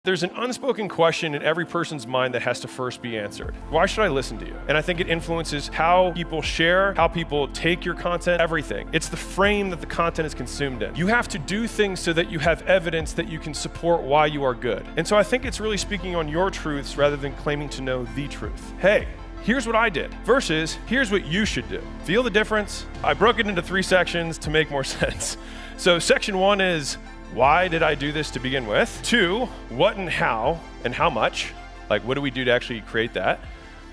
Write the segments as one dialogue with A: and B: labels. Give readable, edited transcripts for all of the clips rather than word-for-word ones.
A: There's an unspoken question in every person's mind that has to first be answered. Why should I listen to you? And I think it influences how people share, how people take your content, everything. It's the frame that the content is consumed in. You have to do things so that you have evidence that you can support why you are good. And so I think it's really speaking on your truths rather than claiming to know the truth. Hey, here's what I did versus here's what you should do. Feel the difference? I broke it into 3 sections to make more sense. So section 1 is, why did I do this to begin with? 2, what and how much? Like, what do we do to actually create that?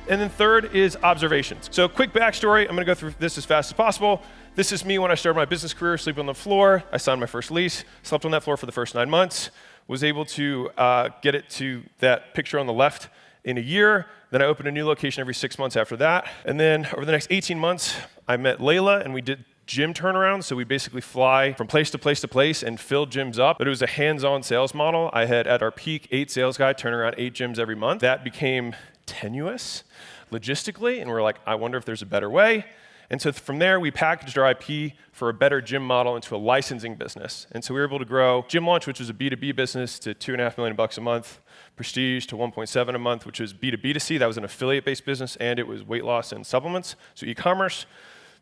A: And then 3rd is observations. So quick backstory, I'm gonna go through this as fast as possible. This is me when I started my business career, sleeping on the floor. I signed my first lease, slept on that floor for the first 9 months, was able to get it to that picture on the left in a year. Then I opened a new location every 6 months after that. And then over the next 18 months, I met Layla and we did gym turnaround. So we basically fly from place to place to place and fill gyms up. But it was a hands-on sales model. I had at our peak 8 sales guys turning around 8 gyms every month. That became tenuous logistically. And we're like, I wonder if there's a better way. And so from there, we packaged our IP for a better gym model into a licensing business. And so we were able to grow Gym Launch, which was a B2B business, to $2.5 million a month, Prestige to 1.7 a month, which was B2B2C. That was an affiliate-based business, and it was weight loss and supplements, so e-commerce.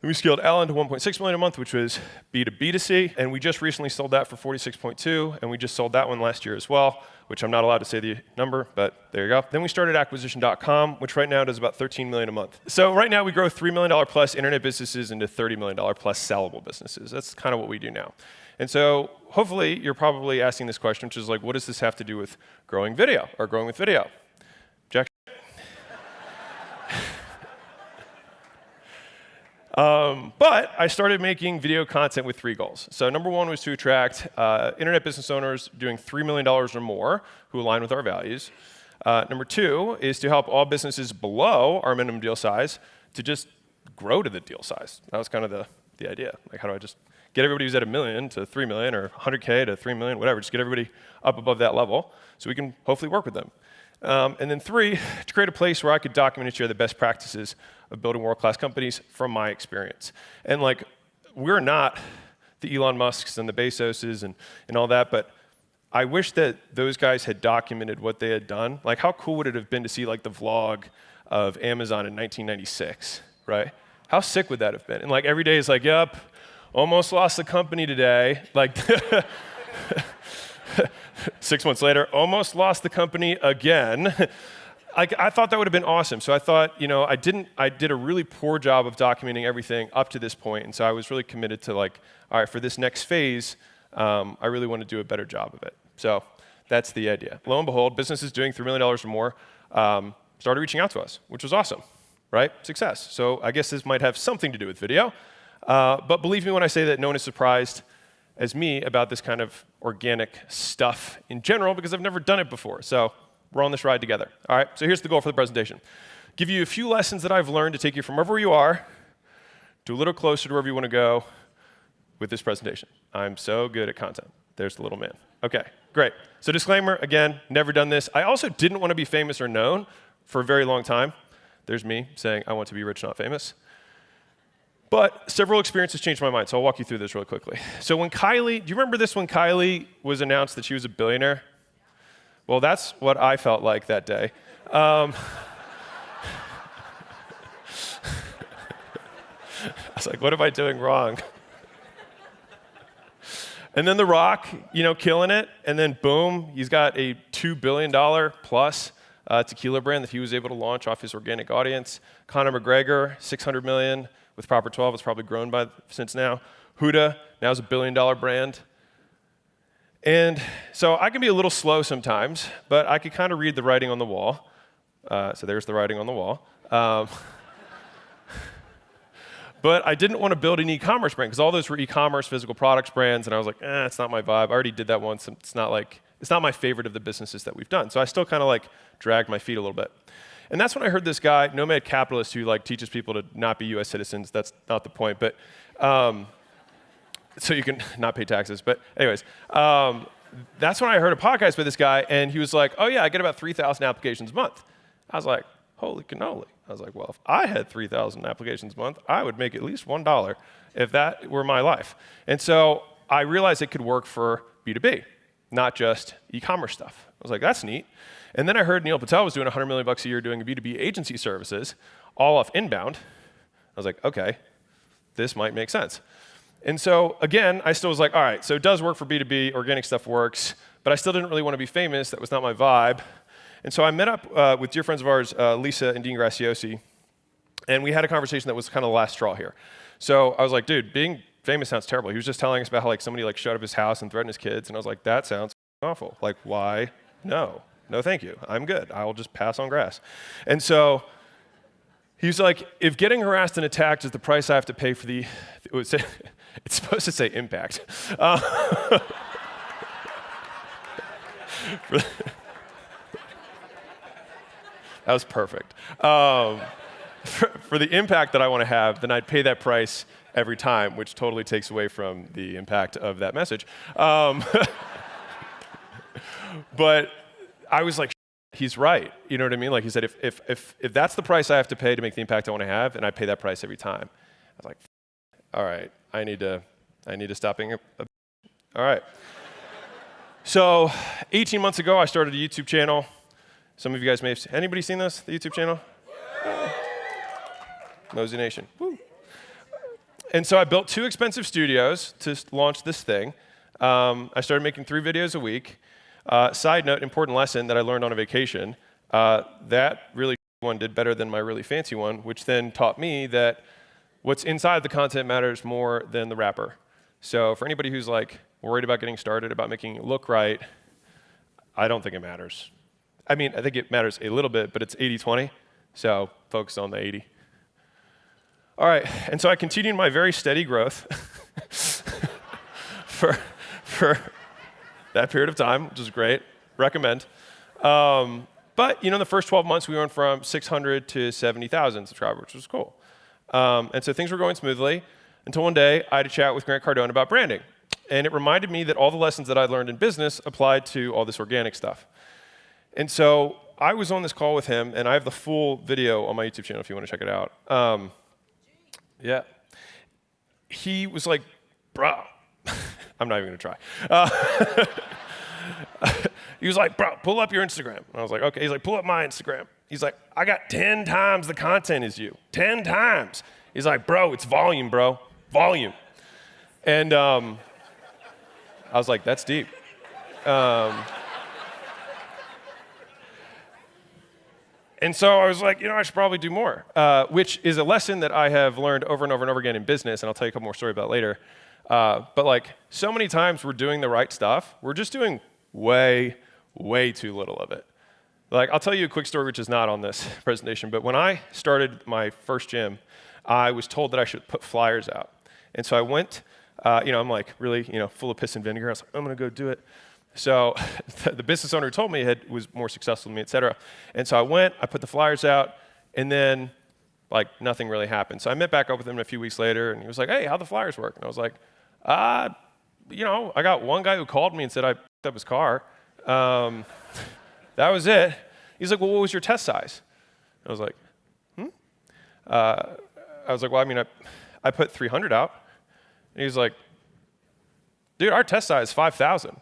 A: Then we scaled Ellen to 1.6 million a month, which was B2B2C, and we just recently sold that for 46.2, and we just sold that one last year as well, which I'm not allowed to say the number, but there you go. Then we started Acquisition.com, which right now does about 13 million a month. So right now we grow $3 million plus internet businesses into $30 million plus sellable businesses. That's kind of what we do now. And so hopefully you're probably asking this question, which is like, what does this have to do with growing video or growing with video? Jack. But I started making video content with 3 goals. So number 1 was to attract internet business owners doing $3 million or more who align with our values. Number 2 is to help all businesses below our minimum deal size to just grow to the deal size. That was kind of the idea. Like, how do I just get everybody who's at $1 million to $3 million or $100K to $3 million, whatever, just get everybody up above that level so we can hopefully work with them. And then 3, to create a place where I could document and share the best practices of building world-class companies from my experience. And like, we're not the Elon Musks and the Bezoses and all that, but I wish that those guys had documented what they had done. Like, how cool would it have been to see like the vlog of Amazon in 1996, right? How sick would that have been? And like, every day is like, yep, almost lost the company today. Like, 6 months later, almost lost the company again. I thought that would have been awesome. So I thought, I did a really poor job of documenting everything up to this point. And so I was really committed to like, all right, for this next phase, I really want to do a better job of it. So that's the idea. Lo and behold, businesses doing $3 million or more started reaching out to us, which was awesome, right? Success. So I guess this might have something to do with video. But believe me when I say that no one is surprised as me about this kind of organic stuff in general, because I've never done it before. So we're on this ride together. All right, so here's the goal for the presentation. Give you a few lessons that I've learned to take you from wherever you are to a little closer to wherever you want to go with this presentation. I'm so good at content. There's the little man. Okay, great. So disclaimer, again, never done this. I also didn't want to be famous or known for a very long time. There's me saying I want to be rich, not famous. But several experiences changed my mind, so I'll walk you through this really quickly. So when Kylie, do you remember this when Kylie was announced that she was a billionaire? Well, that's what I felt like that day. I was like, what am I doing wrong? And then The Rock, killing it, and then boom, he's got a $2 billion plus tequila brand that he was able to launch off his organic audience. Conor McGregor, $600 million. With Proper 12, it's probably grown since now. Huda, now is a $1 billion brand. And so I can be a little slow sometimes, but I could kind of read the writing on the wall. So there's the writing on the wall. But I didn't want to build an e-commerce brand, because all those were e-commerce physical products brands, and I was like, it's not my vibe. I already did that once. It's not my favorite of the businesses that we've done. So I still kind of like dragged my feet a little bit. And that's when I heard this guy, Nomad Capitalist, who like teaches people to not be US citizens. That's not the point, but so you can not pay taxes. But anyways, that's when I heard a podcast by this guy, and he was like, oh yeah, I get about 3,000 applications a month. I was like, holy cannoli. I was like, well, if I had 3,000 applications a month, I would make at least $1 if that were my life. And so I realized it could work for B2B, not just e-commerce stuff. was like, that's neat. And then I heard Neil Patel was doing $100 million a year doing B2B agency services, all off inbound. I was like, okay, this might make sense. And so again, I still was like, all right, so it does work for B2B, organic stuff works, but I still didn't really want to be famous. That was not my vibe. And so I met up with dear friends of ours, Lisa and Dean Graciosi, and we had a conversation that was kind of the last straw here. So I was like, dude, being famous sounds terrible. He was just telling us about how like somebody like showed up his house and threatened his kids, and I was like, that sounds awful. Like, why? No, thank you. I'm good. I'll just pass on grass. And so he's like, if getting harassed and attacked is the price I have to pay for the, it's supposed to say impact. That was perfect. For the impact that I want to have, then I'd pay that price every time, which totally takes away from the impact of that message. But I was like, he's right. You know what I mean? Like he said, if that's the price I have to pay to make the impact I want to have, then I pay that price every time. I was like, all right, I need to stop being all right. So 18 months ago, I started a YouTube channel. Some of you guys may have anybody seen this, the YouTube channel? Nosy Nation. Woo. And so I built 2 expensive studios to launch this thing. I started making 3 videos a week. Side note, important lesson that I learned on a vacation, that really one did better than my really fancy one, which then taught me that what's inside the content matters more than the wrapper. So for anybody who's like worried about getting started, about making it look right, I don't think it matters. I mean, I think it matters a little bit, but it's 80-20, so focus on the 80. All right, and so I continued my very steady growth for that period of time, which is great. Recommend. But you know, in the first 12 months, we went from 600 to 70,000 subscribers, which was cool. And so things were going smoothly until one day I had a chat with Grant Cardone about branding. And it reminded me that all the lessons that I learned in business applied to all this organic stuff. And so I was on this call with him, and I have the full video on my YouTube channel if you want to check it out. Yeah. He was like, bro, I'm not even going to try. He was like, bro, pull up your Instagram. And I was like, okay. He's like, pull up my Instagram. He's like, I got 10 times the content as you. 10 times. He's like, bro, it's volume, bro. Volume. And I was like, that's deep. And so I was like, you know, I should probably do more, which is a lesson that I have learned over and over and over again in business, and I'll tell you a couple more stories about it later. But like, so many times we're doing the right stuff. We're just doing way, way too little of it. Like, I'll tell you a quick story, which is not on this presentation, but when I started my first gym, I was told that I should put flyers out. And so I went, you know, I'm like really, you know, full of piss and vinegar. I was like, I'm going to go do it. So the business owner who told me was more successful than me, et cetera. And so I went, I put the flyers out, and then like nothing really happened. So I met back up with him a few weeks later, and he was like, hey, how'd the flyers work? And I was like, you know, I got one guy who called me and said I picked up his car. That was it. He's like, well, what was your test size? I was like, I was like, well, I mean, I put 300 out. And he was like, dude, our test size is 5,000.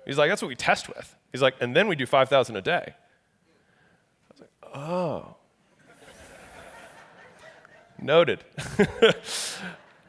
A: He's like, that's what we test with. He's like, and then we do 5,000 a day. I was like, oh. Noted.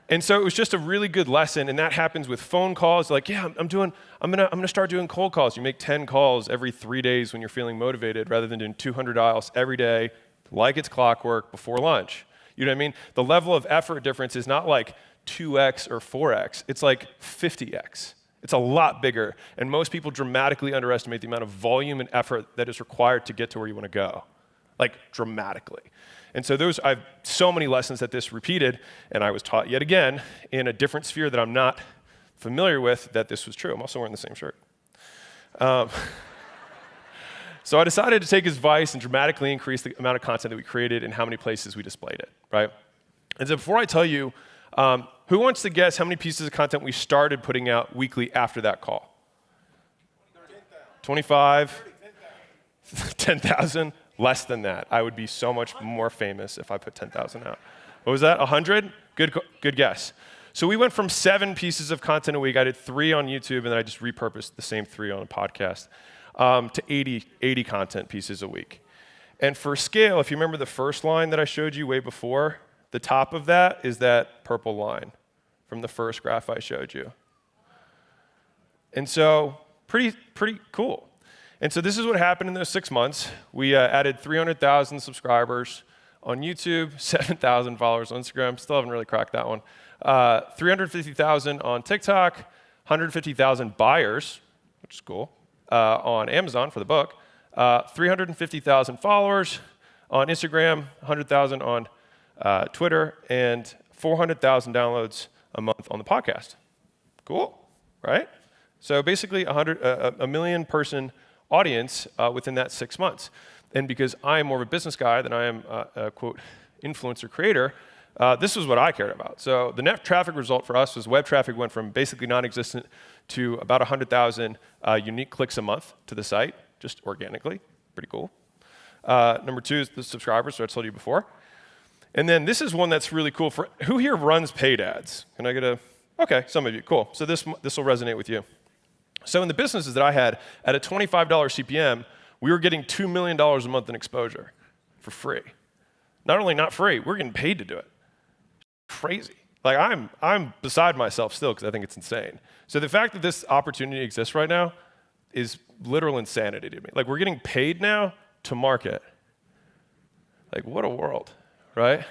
A: And so it was just a really good lesson, and that happens with phone calls. Like, yeah, I'm gonna start doing cold calls. You make 10 calls every 3 days when you're feeling motivated, rather than doing 200 dials every day, like it's clockwork before lunch. You know what I mean? The level of effort difference is not like 2x or 4x. It's like 50x. It's a lot bigger, and most people dramatically underestimate the amount of volume and effort that is required to get to where you want to go, like dramatically. And so I have so many lessons that this repeated, and I was taught yet again in a different sphere that I'm not familiar with that this was true. I'm also wearing the same shirt. So I decided to take his advice and dramatically increase the amount of content that we created and how many places we displayed it, right? And so before I tell you, who wants to guess how many pieces of content we started putting out weekly after that call? 25? 10,000? Less than that. I would be so much more famous if I put 10,000 out. What was that, 100? Good guess. So we went from 7 pieces of content a week. I did 3 on YouTube, and then I just repurposed the same 3 on a podcast. to 80 content pieces a week. And for scale, if you remember the first line that I showed you way before, the top of that is that purple line from the first graph I showed you. And so pretty cool. And so this is what happened in those 6 months. We added 300,000 subscribers on YouTube, 7,000 followers on Instagram. Still haven't really cracked that one. 350,000 on TikTok, 150,000 buyers, which is cool, on Amazon for the book, 350,000 followers on Instagram, 100,000 on Twitter, and 400,000 downloads a month on the podcast. Cool, right? So basically a million person audience within that 6 months. And because I am more of a business guy than I am a quote influencer creator, this was what I cared about. So the net traffic result for us was web traffic went from basically non-existent to about 100,000 unique clicks a month to the site, just organically. Pretty cool. Number 2 is the subscribers, so I told you before. And then this is one that's really cool. For who here runs paid ads? Can I get a, okay, some of you, cool. So this will resonate with you. So in the businesses that I had, at a $25 CPM, we were getting $2 million a month in exposure for free. Not only not free, we're getting paid to do it. Crazy. Like I'm beside myself still because I think it's insane. So the fact that this opportunity exists right now is literal insanity to me. Like we're getting paid now to market. Like what a world, right?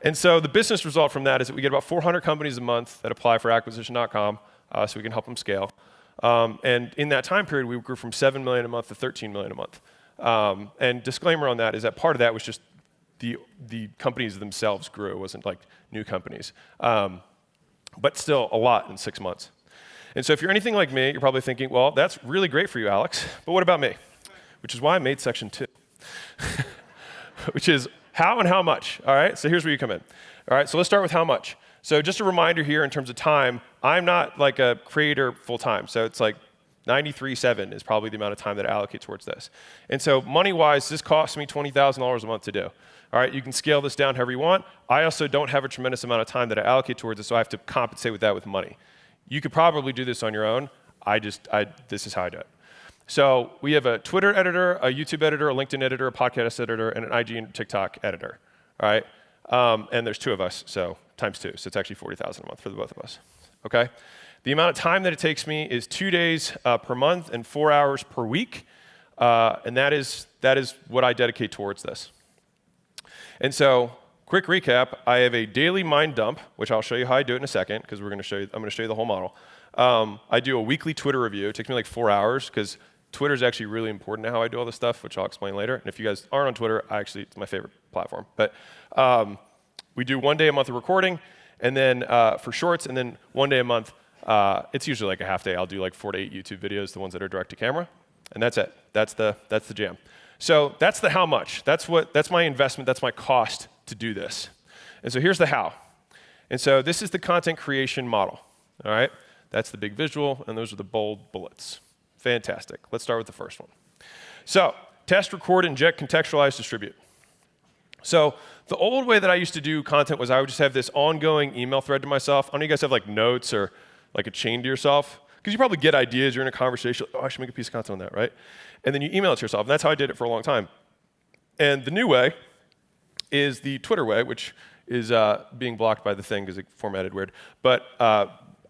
A: And so the business result from that is that we get about 400 companies a month that apply for acquisition.com so we can help them scale. And in that time period, we grew from 7 million a month to 13 million a month. And disclaimer on that is that part of that was just the companies themselves grew. It wasn't like new companies. But still a lot in 6 months. And so if you're anything like me, you're probably thinking, well, that's really great for you, Alex, but what about me? Which is why I made section 2, which is how and how much, all right? So here's where you come in. All right, so let's start with how much. So just a reminder here in terms of time, I'm not like a creator full-time, so it's like 93.7 is probably the amount of time that I allocate towards this. And so money-wise, this costs me $20,000 a month to do. All right, you can scale this down however you want. I also don't have a tremendous amount of time that I allocate towards it, so I have to compensate with that with money. You could probably do this on your own. This is how I do it. So we have a Twitter editor, a YouTube editor, a LinkedIn editor, a podcast editor, and an IG and TikTok editor. All right, and there's 2 of us, so times 2, so it's actually 40,000 a month for the both of us. Okay, the amount of time that it takes me is 2 days per month and 4 hours per week, and that is what I dedicate towards this. And so, quick recap, I have a daily mind dump, which I'll show you how I do it in a second, because I'm going to show you the whole model. I do a weekly Twitter review. It takes me like 4 hours, because Twitter is actually really important to how I do all this stuff, which I'll explain later. And if you guys aren't on Twitter, it's my favorite platform. But we do 1 day a month of recording, and then for shorts, and then 1 day a month, it's usually like a half day. I'll do like 4 to 8 YouTube videos, the ones that are direct to camera, and that's it. That's the jam. So that's the how much. That's my investment. That's my cost to do this. And so here's the how. And so this is the content creation model. All right, that's the big visual, and those are the bold bullets. Fantastic. Let's start with the first one. So test, record, inject, contextualize, distribute. So the old way that I used to do content was I would just have this ongoing email thread to myself. I don't know you guys have like notes or like a chain to yourself, because you probably get ideas. You're in a conversation. Oh, I should make a piece of content on that, right? And then you email it to yourself. And that's how I did it for a long time. And the new way is the Twitter way, which is being blocked by the thing because it formatted weird. But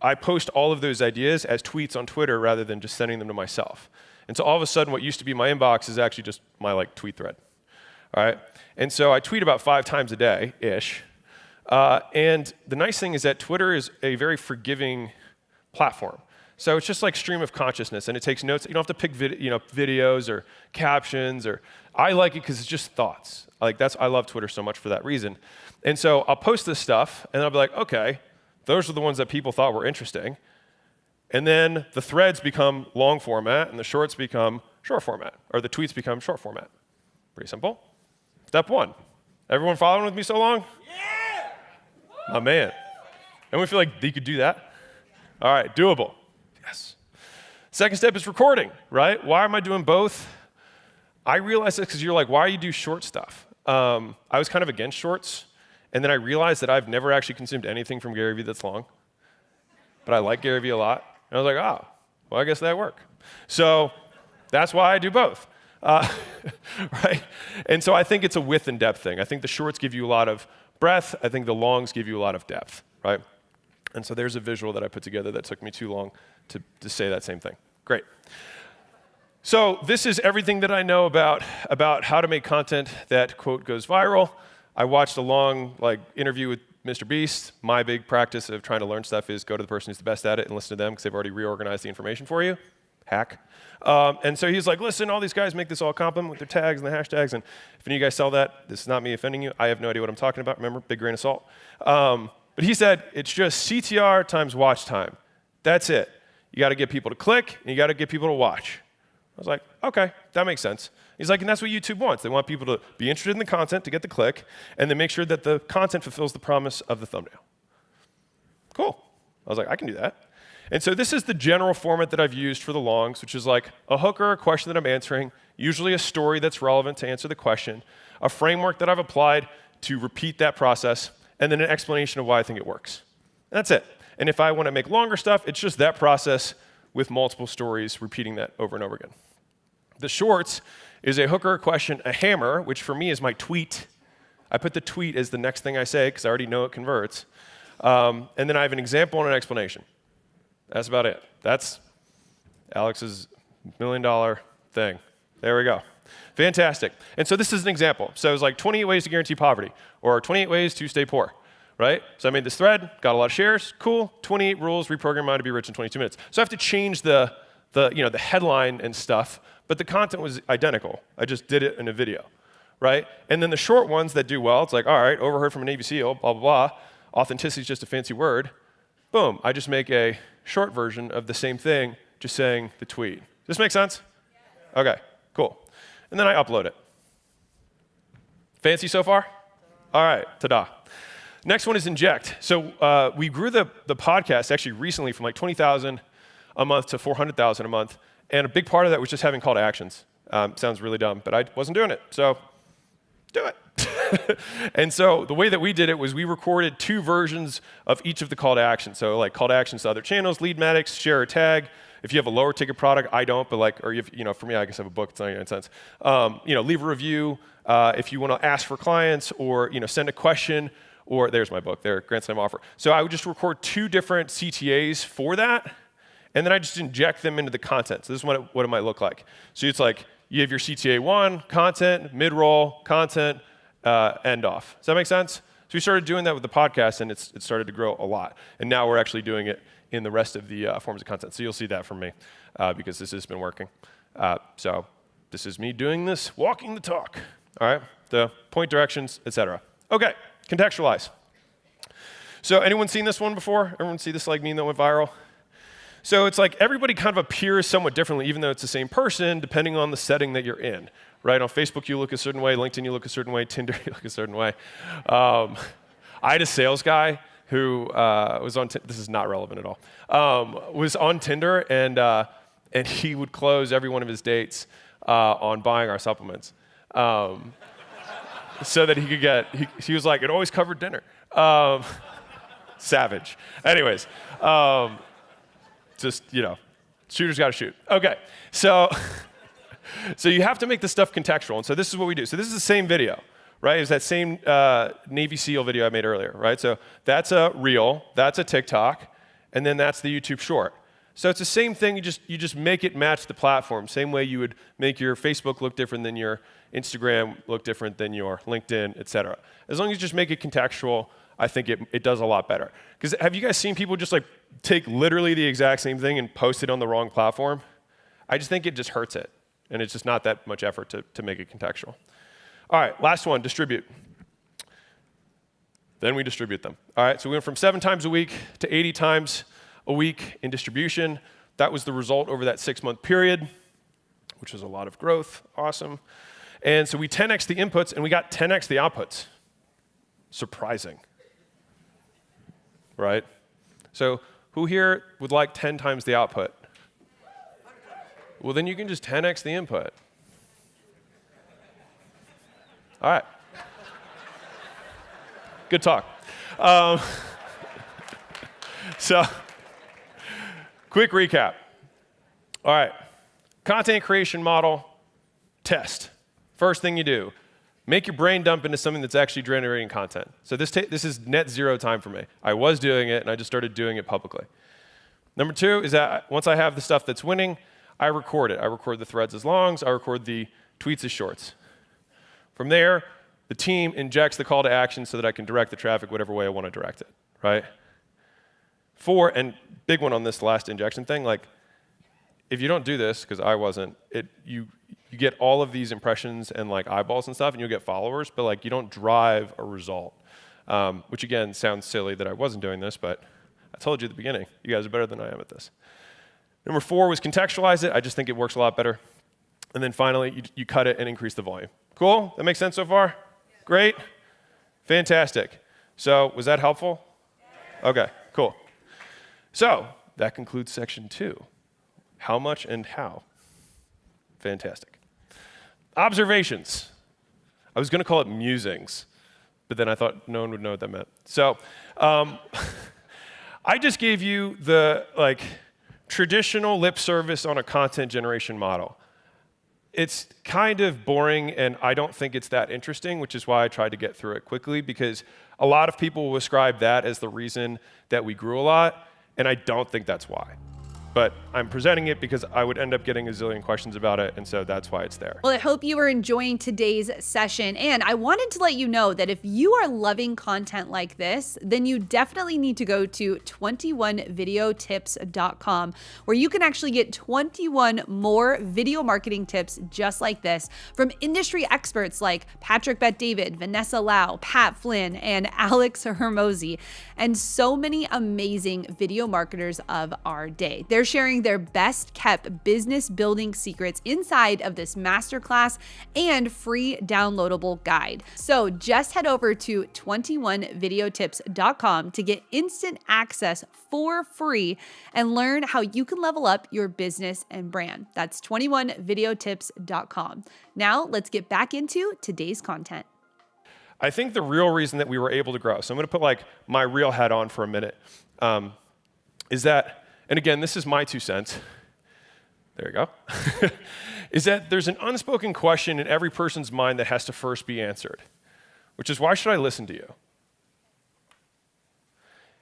A: I post all of those ideas as tweets on Twitter rather than just sending them to myself. And so all of a sudden, what used to be my inbox is actually just my like tweet thread. All right? And so I tweet about 5 times a day-ish. And the nice thing is that Twitter is a very forgiving platform. So it's just like stream of consciousness, and it takes notes. You don't have to pick videos or captions. I like it because it's just thoughts. I love Twitter so much for that reason. And so I'll post this stuff, and I'll be like, okay, those are the ones that people thought were interesting. And then the threads become long format, and the shorts become short format, or the tweets become short format. Pretty simple. Step 1. Everyone following with me so long? Yeah! My man. And we feel like they could do that? All right, doable. Yes. Second step is recording, right? Why am I doing both? I realized this because you're like, why do you do short stuff? I was kind of against shorts, and then I realized that I've never actually consumed anything from Gary Vee that's long. But I like Gary Vee a lot. And I was like, well, I guess that worked. So That's why I do both. Right? And so I think it's a width and depth thing. I think the shorts give you a lot of breadth. I think the longs give you a lot of depth, right? And so there's a visual that I put together that took me too long to say that same thing. Great. So this is everything that I know about how to make content that, quote, goes viral. I watched a long interview with Mr. Beast. My big practice of trying to learn stuff is go to the person who's the best at it and listen to them because they've already reorganized the information for you. Hack. And so he's like, listen, all these guys make this all compliment with their tags and the hashtags, and if any of you guys sell that, this is not me offending you. I have no idea what I'm talking about. Remember, big grain of salt. But he said, it's just CTR times watch time. That's it. You got to get people to click, and you got to get people to watch. I was like, okay, that makes sense. He's like, and that's what YouTube wants. They want people to be interested in the content to get the click, and then make sure that the content fulfills the promise of the thumbnail. Cool. I was like, I can do that. And so this is the general format that I've used for the longs, which is like a hook or a question that I'm answering, usually a story that's relevant to answer the question, a framework that I've applied to repeat that process, and then an explanation of why I think it works. And that's it. And if I want to make longer stuff, it's just that process with multiple stories, repeating that over and over again. The shorts is a hook or a question, a hammer, which for me is my tweet. I put the tweet as the next thing I say because I already know it converts. And then I have an example and an explanation. That's about it. That's Alex's $1 million thing. There we go. Fantastic. And so this is an example. So it's like 28 ways to guarantee poverty, or 28 ways to stay poor, right? So I made this thread, got a lot of shares, cool. 28 rules, reprogram your mind to be rich in 22 minutes. So I have to change the headline and stuff, but the content was identical. I just did it in a video, right? And then the short ones that do well, it's like, all right, overheard from a Navy SEAL, blah, blah, blah. Authenticity is just a fancy word. Boom, I just make a short version of the same thing, just saying the tweet. Does this make sense? Yeah. Okay, cool. And then I upload it. Fancy so far? All right, ta-da. Next one is inject. So we grew the podcast actually recently from like 20,000 a month to 400,000 a month. And a big part of that was just having call to actions. Sounds really dumb, but I wasn't doing it. So do it. And so the way that we did it was we recorded 2 versions of each of the call to actions. So like call to actions to other channels, Leadmatics, share a tag. If you have a lower ticket product, I don't, but or if, for me, I guess I have a book, it's 99 cents. Leave a review if you want to ask for clients or, send a question, or there's my book there, Grand Slam offer. So I would just record 2 different CTAs for that, and then I just inject them into the content. So this is what it might look like. So it's like you have your CTA 1, content, mid-roll, content, end off. Does that make sense? So we started doing that with the podcast, and it started to grow a lot. And now we're actually doing it in the rest of the forms of content. So you'll see that from me because this has been working. So this is me doing this, walking the talk. All right, the point directions, etc. Okay, contextualize. So anyone seen this one before? Everyone see this like meme that went viral? So it's like everybody kind of appears somewhat differently, even though it's the same person, depending on the setting that you're in. Right? On Facebook, you look a certain way. LinkedIn, you look a certain way. Tinder, you look a certain way. I had a sales guy who was on. This is not relevant at all. Was on Tinder, and he would close every one of his dates on buying our supplements, so that he could get. He was like, it always covered dinner. Savage. Anyways, just shooters got to shoot. Okay, so. So you have to make this stuff contextual, and so this is what we do. So this is the same video, right? It's that same Navy SEAL video I made earlier, right? So that's a Reel, that's a TikTok, and then that's the YouTube Short. So it's the same thing, you just make it match the platform. Same way you would make your Facebook look different than your Instagram look different than your LinkedIn, et cetera. As long as you just make it contextual, I think it does a lot better. Because have you guys seen people just take literally the exact same thing and post it on the wrong platform? I just think it just hurts it. And it's just not that much effort to make it contextual. All right, last one, distribute. Then we distribute them. All right, so we went from 7 times a week to 80 times a week in distribution. That was the result over that 6-month period, which was a lot of growth. Awesome. And so we 10x the inputs, and we got 10x the outputs. Surprising. Right? So who here would like 10 times the output? Well, then you can just 10x the input. All right. Good talk. So, quick recap. All right. Content creation model, test. First thing you do, make your brain dump into something that's actually generating content. So this is net zero time for me. I was doing it, and I just started doing it publicly. Number two is that once I have the stuff that's winning, I record it. I record the threads as longs. I record the tweets as shorts. From there, the team injects the call to action so that I can direct the traffic whatever way I want to direct it, right? Four, and big one on this last injection thing, like, if you don't do this, because I wasn't, you get all of these impressions and like eyeballs and stuff, and you'll get followers, but like you don't drive a result. Which again sounds silly that I wasn't doing this, but I told you at the beginning, you guys are better than I am at this. Number four was contextualize it. I just think it works a lot better. And then finally, you cut it and increase the volume. Cool? That makes sense so far? Yeah. Great? Fantastic. So was that helpful? Yeah. Okay, cool. So that concludes section 2. How much and how? Fantastic. Observations. I was going to call it musings, but then I thought no one would know what that meant. So I just gave you the traditional lip service on a content generation model. It's kind of boring, and I don't think it's that interesting, which is why I tried to get through it quickly, because a lot of people will ascribe that as the reason that we grew a lot, and I don't think that's why. But I'm presenting it because I would end up getting a zillion questions about it, and so that's why it's there.
B: Well, I hope you were enjoying today's session, and I wanted to let you know that if you are loving content like this, then you definitely need to go to 21videotips.com, where you can actually get 21 more video marketing tips just like this from industry experts like Patrick Bet-David, Vanessa Lau, Pat Flynn, and Alex Hermosi, and so many amazing video marketers of our day. They're sharing their best kept business building secrets inside of this masterclass and free downloadable guide. So just head over to 21videotips.com to get instant access for free and learn how you can level up your business and brand. That's 21videotips.com. Now let's get back into today's content.
A: I think the real reason that we were able to grow, so I'm going to put my real hat on for a minute, is that, and again, this is my 2 cents. There you go. Is that there's an unspoken question in every person's mind that has to first be answered, which is, why should I listen to you?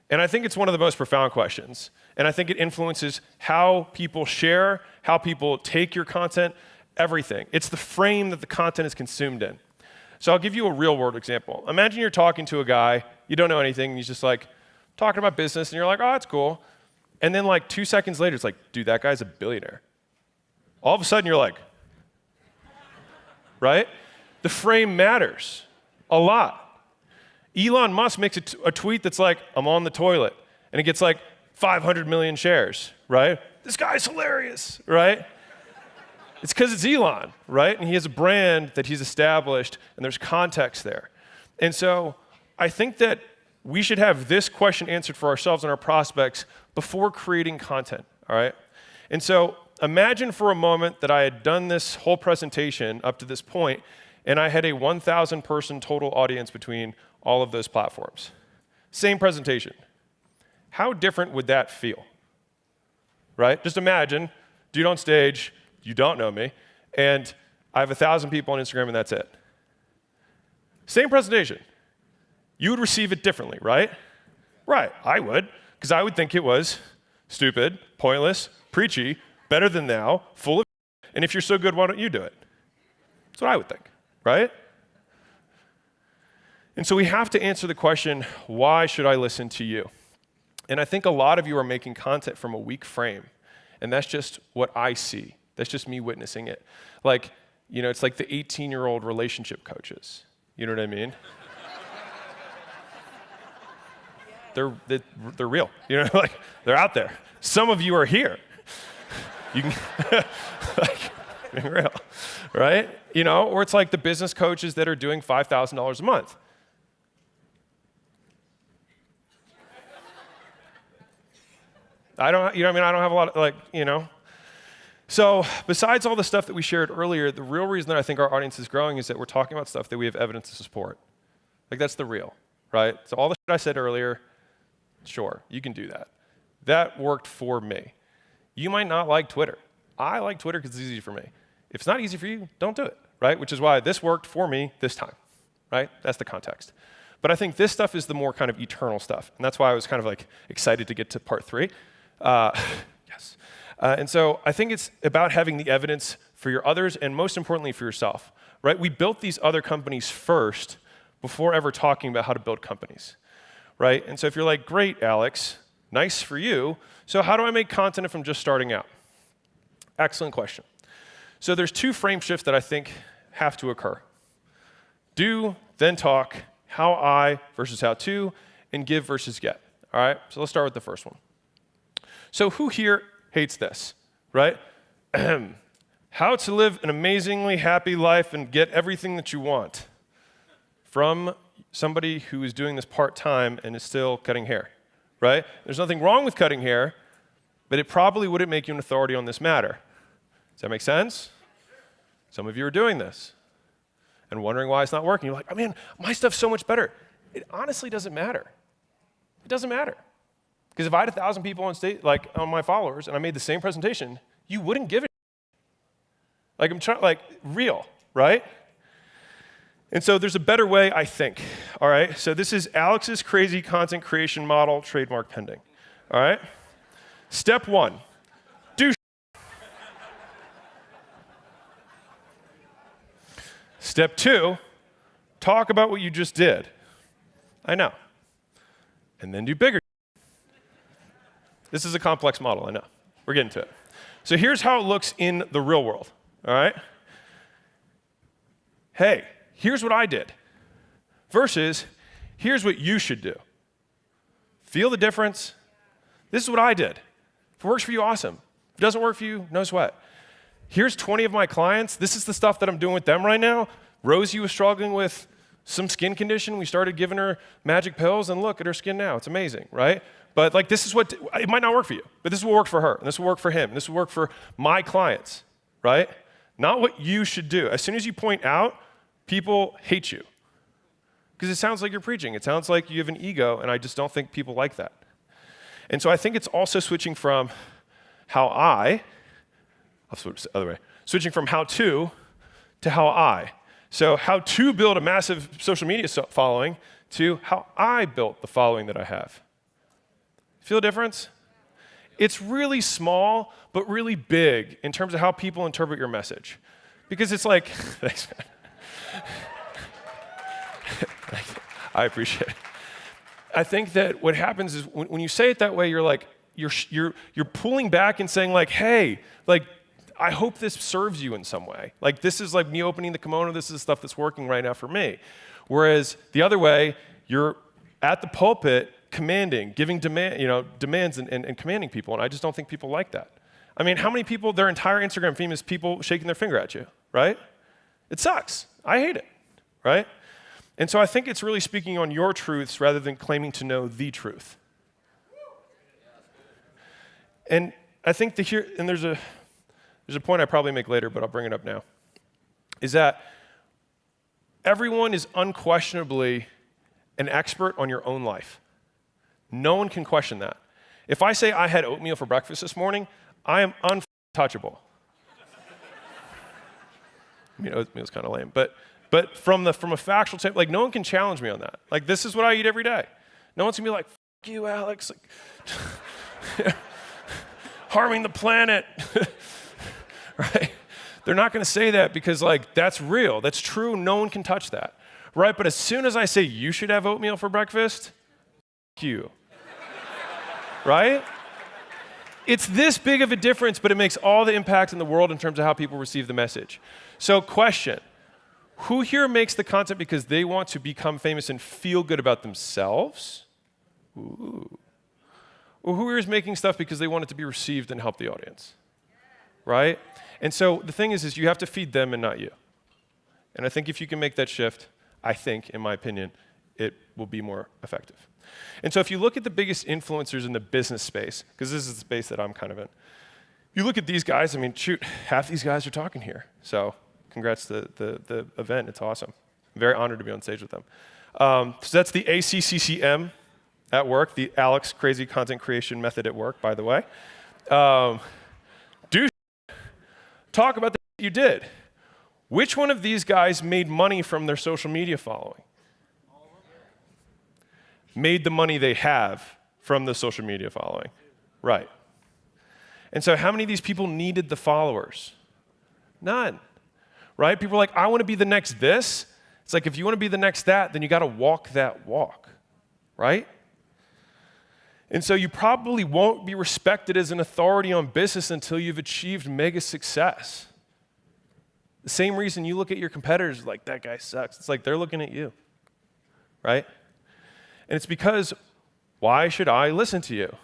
A: And I think it's one of the most profound questions. And I think it influences how people share, how people take your content, everything. It's the frame that the content is consumed in. So I'll give you a real world example. Imagine you're talking to a guy, you don't know anything, and he's just talking about business, and you're like, oh, that's cool. And then 2 seconds later, it's like, dude, that guy's a billionaire. All of a sudden, you're like, right? The frame matters a lot. Elon Musk makes a tweet that's like, I'm on the toilet, and it gets 500 million shares, right? This guy's hilarious, right? It's because it's Elon, right? And he has a brand that he's established, and there's context there. And so I think that we should have this question answered for ourselves and our prospects before creating content, all right? And so imagine for a moment that I had done this whole presentation up to this point, and I had a 1,000 person total audience between all of those platforms. Same presentation. How different would that feel, right? Just imagine, dude on stage, you don't know me, and I have 1,000 people on Instagram, and that's it. Same presentation. You would receive it differently, right? Right, I would, because I would think it was stupid, pointless, preachy, better than thou, full of, and if you're so good, why don't you do it? That's what I would think, right? And so we have to answer the question, why should I listen to you? And I think a lot of you are making content from a weak frame, and that's just what I see. That's just me witnessing it. It's like the 18-year-old relationship coaches. You know what I mean? They're real. They're out there. Some of you are here. You can being real, right? Or it's like the business coaches that are doing $5,000 a month. I don't have a lot of So besides all the stuff that we shared earlier, the real reason that I think our audience is growing is that we're talking about stuff that we have evidence to support. That's the real, right? So all the shit I said earlier, sure, you can do that. That worked for me. You might not like Twitter. I like Twitter because it's easy for me. If it's not easy for you, don't do it, right? Which is why this worked for me this time, right? That's the context. But I think this stuff is the more kind of eternal stuff. And that's why I was kind of like excited to get to part 3. Yes. And so I think it's about having the evidence for your others and most importantly for yourself, right? We built these other companies first before ever talking about how to build companies, right? And so if you're like, great, Alex, nice for you. So how do I make content if I'm just starting out? Excellent question. So there's 2 frame shifts that I think have to occur. Do, then talk, how I versus how to, and give versus get. All right, so let's start with the first one. So who here hates this, right? How to live an amazingly happy life and get everything that you want from somebody who is doing this part-time and is still cutting hair, right? There's nothing wrong with cutting hair, but it probably wouldn't make you an authority on this matter. Does that make sense? Some of you are doing this and wondering why it's not working. You're like, oh man, my stuff's so much better. It honestly doesn't matter. It doesn't matter. Because if I had 1,000 people on stage, like on my followers, and I made the same presentation, you wouldn't give it. Like I'm trying, like real, right? And so there's a better way, I think. All right. So this is Alex's crazy content creation model, trademark pending. All right. Step 1, do. Step 2, talk about what you just did. I know. And then do bigger. This is a complex model, I know. We're getting to it. So here's how it looks in the real world, all right? Hey, here's what I did versus here's what you should do. Feel the difference? This is what I did. If it works for you, awesome. If it doesn't work for you, no sweat. Here's 20 of my clients. This is the stuff that I'm doing with them right now. Rosie was struggling with some skin condition. We started giving her magic pills, and look at her skin now. It's amazing, right? But like this is what, it might not work for you, but this will work for her, and this will work for him, and this will work for my clients, right? Not what you should do. As soon as you point out, people hate you. Because it sounds like you're preaching. It sounds like you have an ego, and I just don't think people like that. And so I think it's also switching from I'll switch the other way. Switching from how to how I. So how to build a massive social media following to how I built the following that I have. Feel the difference? It's really small, but really big in terms of how people interpret your message. Because it's like, thanks, man. I appreciate it. I think that what happens is when you say it that way, you're like, you're pulling back and saying like, hey, like, I hope this serves you in some way. Like this is like me opening the kimono, this is the stuff that's working right now for me. Whereas the other way, you're at the pulpit commanding, giving demands and commanding people, and I just don't think people like that. I mean, how many people, their entire Instagram feed is people shaking their finger at you, right? It sucks. I hate it, right? And so I think it's really speaking on your truths rather than claiming to know the truth. And I think there's a point I probably make later, but I'll bring it up now, is that everyone is unquestionably an expert on your own life. No one can question that. If I say I had oatmeal for breakfast this morning, I am untouchable. I mean, oatmeal's kind of lame, but from a factual standpoint, like no one can challenge me on that. Like this is what I eat every day. No one's gonna be like, "F you, Alex," like, harming the planet. Right? They're not going to say that because like that's real, that's true, no one can touch that, right? But as soon as I say you should have oatmeal for breakfast, you, right? It's this big of a difference, but it makes all the impact in the world in terms of how people receive the message. So question, who here makes the content because they want to become famous and feel good about themselves? Ooh. Or who here is making stuff because they want it to be received and help the audience? Right? And so the thing is you have to feed them and not you. And I think if you can make that shift, I think, in my opinion, it will be more effective. And so if you look at the biggest influencers in the business space, because this is the space that I'm kind of in, you look at these guys, I mean, shoot, half these guys are talking here. So congrats to the event, it's awesome. I'm very honored to be on stage with them. So that's the ACCCM at work, the Alex Crazy Content Creation Method at work, by the way. talk about the you did. Which one of these guys made money from their social media following? Made the money they have from the social media following. Right. And so how many of these people needed the followers? None. Right? People are like, I want to be the next this. It's like, if you want to be the next that, then you got to walk that walk. Right? And so you probably won't be respected as an authority on business until you've achieved mega success. The same reason you look at your competitors like, that guy sucks. It's like they're looking at you, right? And it's because, why should I listen to you?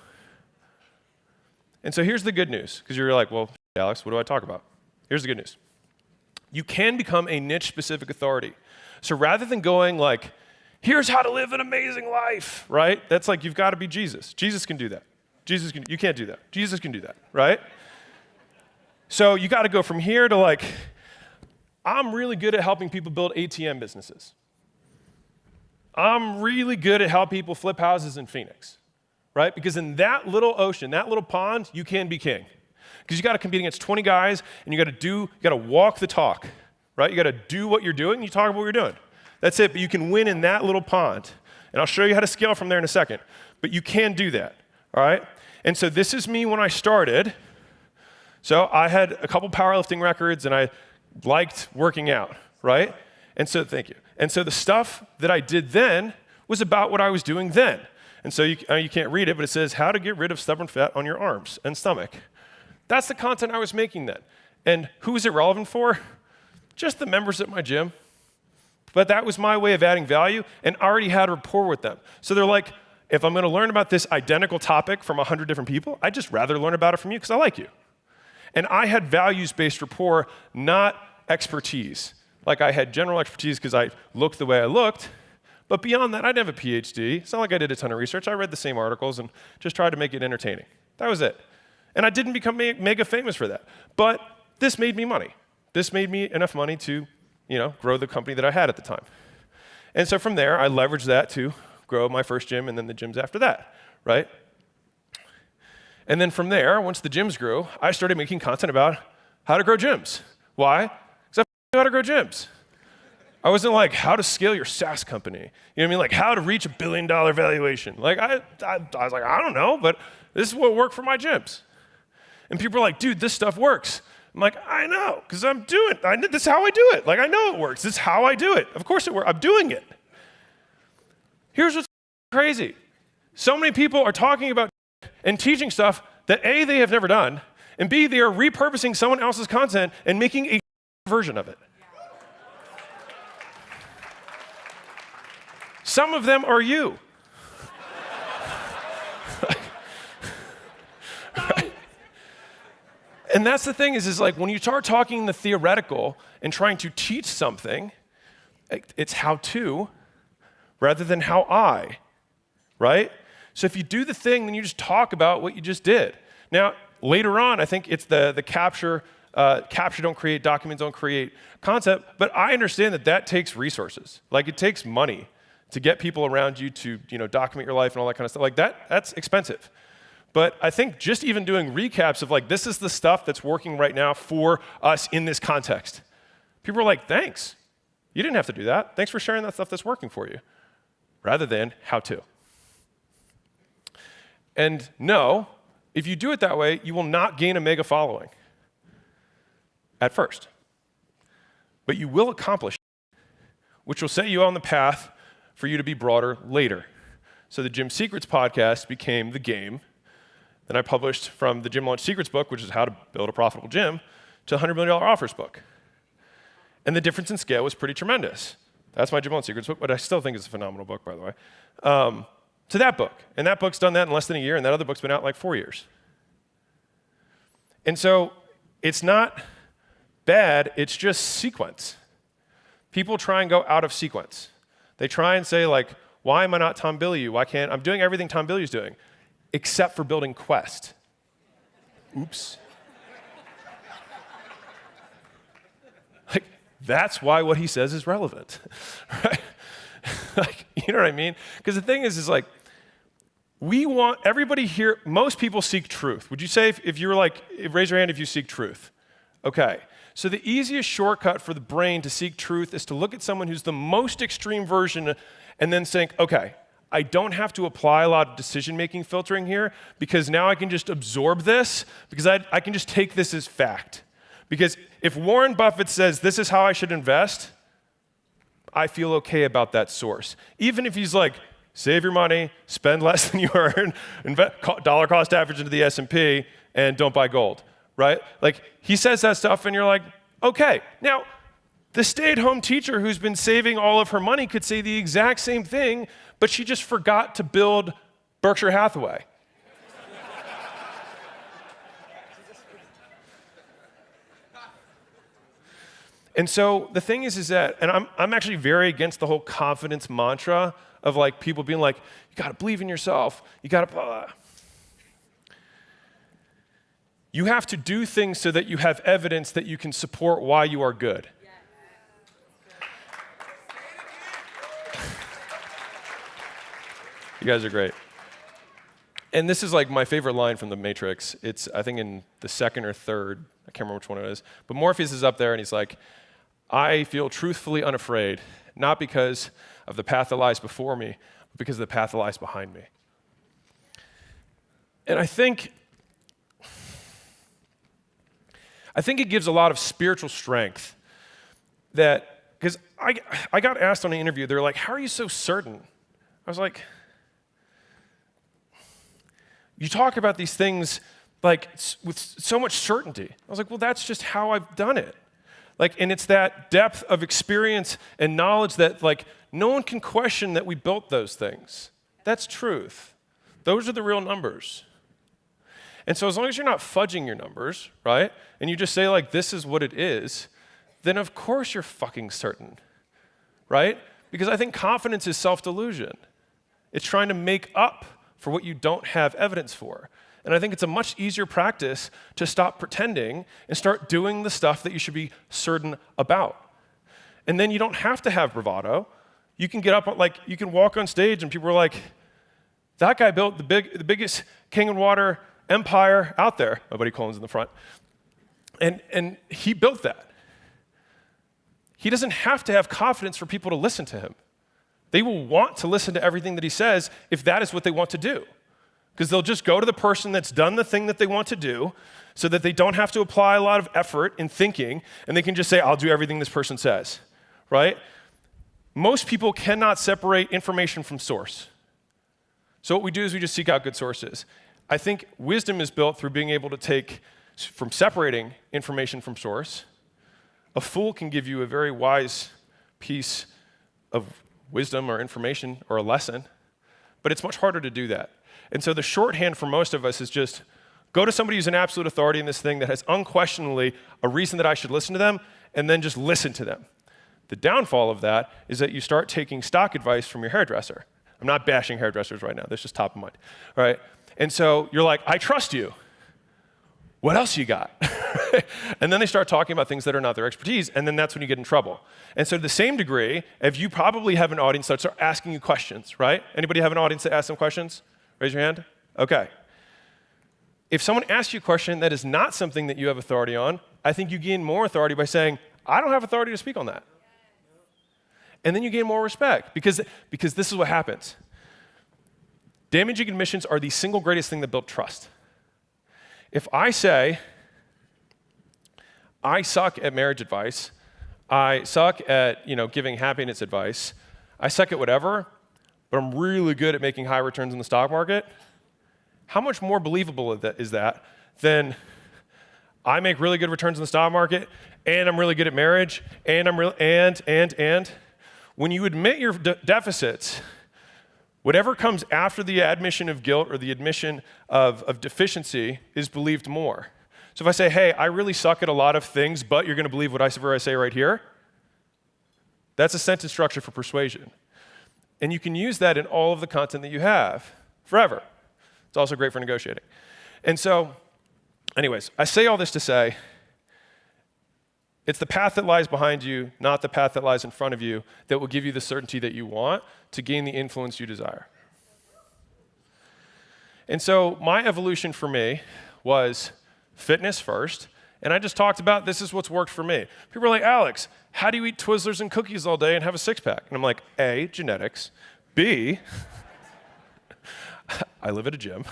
A: And so here's the good news, because you're like, well, Alex, what do I talk about? Here's the good news. You can become a niche-specific authority. So rather than going like, here's how to live an amazing life, right? That's like, you've got to be Jesus. Jesus can do that. You can't do that. Jesus can do that, right? So you got to go from here to like, I'm really good at helping people build ATM businesses. I'm really good at how people flip houses in Phoenix, right? Because in that little ocean, that little pond, you can be king. Because you got to compete against 20 guys, and you got to walk the talk, right? You got to do what you're doing, and you talk about what you're doing. That's it, but you can win in that little pond. And I'll show you how to scale from there in a second. But you can do that, all right? And so this is me when I started. So I had a couple powerlifting records, and I liked working out, right? And so, thank you. And so the stuff that I did then was about what I was doing then. And so you can't read it, but it says how to get rid of stubborn fat on your arms and stomach. That's the content I was making then. And who was it relevant for? Just the members at my gym. But that was my way of adding value, and I already had rapport with them. So they're like, if I'm going to learn about this identical topic from 100 different people, I'd just rather learn about it from you because I like you. And I had values-based rapport, not expertise. Like I had general expertise because I looked the way I looked, but beyond that, I didn't have a PhD. It's not like I did a ton of research. I read the same articles and just tried to make it entertaining. That was it. And I didn't become mega famous for that. But this made me money. This made me enough money to, grow the company that I had at the time. And so from there, I leveraged that to grow my first gym and then the gyms after that, right? And then from there, once the gyms grew, I started making content about how to grow gyms. Why? Because I knew how to grow gyms. I wasn't like, how to scale your SaaS company. You know what I mean? Like, how to reach $1 billion valuation. Like, I was like, I don't know, but this is what worked for my gyms. And people are like, dude, this stuff works. I'm like, I know, because I'm doing it. This is how I do it. Like, I know it works. This is how I do it. Of course it works. I'm doing it. Here's what's crazy. So many people are talking about and teaching stuff that A, they have never done, and B, they are repurposing someone else's content and making a version of it. Some of them are you. Right? And that's the thing is like when you start talking the theoretical and trying to teach something, it's how to rather than how I, right? So if you do the thing, then you just talk about what you just did. Now, later on, I think it's the capture don't create, document don't create concept, but I understand that takes resources. Like it takes money to get people around you to document your life and all that kind of stuff. Like that's expensive. But I think just even doing recaps of like, this is the stuff that's working right now for us in this context. People are like, thanks. You didn't have to do that. Thanks for sharing that stuff that's working for you. Rather than how to. And no, if you do it that way, you will not gain a mega following at first. But you will accomplish it, which will set you on the path for you to be broader later. So the Gym Secrets podcast became the game. Then I published from the Gym Launch Secrets book, which is how to build a profitable gym, to the $100 million offers book. And the difference in scale was pretty tremendous. That's my Gym Launch Secrets book, but I still think it's a phenomenal book, by the way. To that book. And that book's done that in less than a year, and that other book's been out like 4 years. And so it's not bad, it's just sequence. People try and go out of sequence. They try and say like, why am I not Tom Bilyeu? Why can't, I'm doing everything Tom Bilyeu's doing, except for building Quest. Oops. Like, that's why what he says is relevant, right? Like, you know what I mean? Because the thing is like, we want, everybody here, most people seek truth. Would you say if you were like, raise your hand if you seek truth? Okay, so the easiest shortcut for the brain to seek truth is to look at someone who's the most extreme version and then think, okay, I don't have to apply a lot of decision-making filtering here because now I can just absorb this because I can just take this as fact. Because if Warren Buffett says this is how I should invest, I feel okay about that source. Even if he's like, save your money, spend less than you earn, dollar cost average into the S&P, and don't buy gold, right? Like, he says that stuff and you're like, okay. Now, the stay-at-home teacher who's been saving all of her money could say the exact same thing, but she just forgot to build Berkshire Hathaway. And so the thing is that, and I'm actually very against the whole confidence mantra of like people being like, you gotta believe in yourself, you gotta blah. You have to do things so that you have evidence that you can support why you are good. You guys are great. And this is like my favorite line from The Matrix. It's, I think, in the second or third, I can't remember which one it is, but Morpheus is up there and he's like, I feel truthfully unafraid, not because of the path that lies before me, but because of the path that lies behind me. And I think it gives a lot of spiritual strength that, because I got asked on an interview, they're like, how are you so certain? I was like, you talk about these things like with so much certainty. I was like, well, that's just how I've done it. Like, and it's that depth of experience and knowledge that like no one can question that we built those things. That's truth. Those are the real numbers. And so as long as you're not fudging your numbers, right? And you just say like, this is what it is, then of course you're fucking certain, right? Because I think confidence is self-delusion. It's trying to make up for what you don't have evidence for. And I think it's a much easier practice to stop pretending and start doing the stuff that you should be certain about. And then you don't have to have bravado. You can get up, like, you can walk on stage and people are like, that guy built the biggest King and Water empire out there. My buddy Colin's in the front. And he built that. He doesn't have to have confidence for people to listen to him. They will want to listen to everything that he says if that is what they want to do. Because they'll just go to the person that's done the thing that they want to do so that they don't have to apply a lot of effort in thinking, and they can just say, I'll do everything this person says, right? Most people cannot separate information from source. So what we do is we just seek out good sources. I think wisdom is built through being able to take from separating information from source. A fool can give you a very wise piece of wisdom or information or a lesson, but it's much harder to do that. And so the shorthand for most of us is just go to somebody who's an absolute authority in this thing that has unquestionably a reason that I should listen to them, and then just listen to them. The downfall of that is that you start taking stock advice from your hairdresser. I'm not bashing hairdressers right now. That's just top of mind, all right? And so you're like, I trust you. What else you got? And then they start talking about things that are not their expertise, and then that's when you get in trouble. And so to the same degree, if you probably have an audience that starts asking you questions, right? Anybody have an audience that asks them questions? Raise your hand. Okay. If someone asks you a question that is not something that you have authority on, I think you gain more authority by saying, I don't have authority to speak on that. And then you gain more respect because this is what happens. Damaging admissions are the single greatest thing that built trust. If I say, I suck at marriage advice, I suck at giving happiness advice, I suck at whatever, but I'm really good at making high returns in the stock market, how much more believable is that than I make really good returns in the stock market, and I'm really good at marriage, and I'm and. When you admit your deficits, whatever comes after the admission of guilt or the admission of deficiency is believed more. So if I say, hey, I really suck at a lot of things, but you're going to believe whatever I say right here, that's a sentence structure for persuasion. And you can use that in all of the content that you have forever. It's also great for negotiating. And so, anyways, I say all this to say, it's the path that lies behind you, not the path that lies in front of you, that will give you the certainty that you want to gain the influence you desire. And so my evolution for me was fitness first, And I just talked about this is what's worked for me. People are like, Alex, how do you eat Twizzlers and cookies all day and have a six-pack? And I'm like, A, genetics. B, I live at a gym.